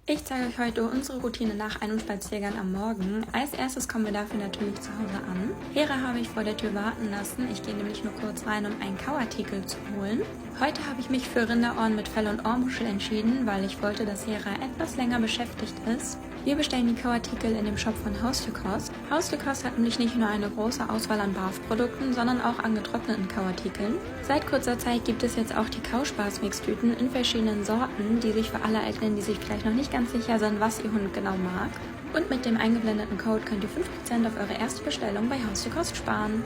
Ich zeige euch heute unsere Routine nach einem Spaziergang am Morgen. Als erstes kommen wir dafür natürlich zu Hause an. Hera habe ich vor der Tür warten lassen. Ich gehe nämlich nur kurz rein, um einen Kauartikel zu holen. Heute habe ich mich für Rinderohren mit Fell- und Ohrmuschel entschieden, weil ich wollte, dass Hera etwas länger beschäftigt ist. Wir bestellen die Kauartikel in dem Shop von Haus de Kost. Haus de Kost hat nämlich nicht nur eine große Auswahl an Barf-Produkten, sondern auch an getrockneten Kauartikeln. Seit kurzer Zeit gibt es jetzt auch die Kauspaß-Mixtüten in verschiedenen Sorten, die sich für alle eignen, die sich vielleicht noch nicht ganz sicher sind, was ihr Hund genau mag. Und mit dem eingeblendeten Code könnt ihr 5% auf eure erste Bestellung bei Haus de Kost sparen.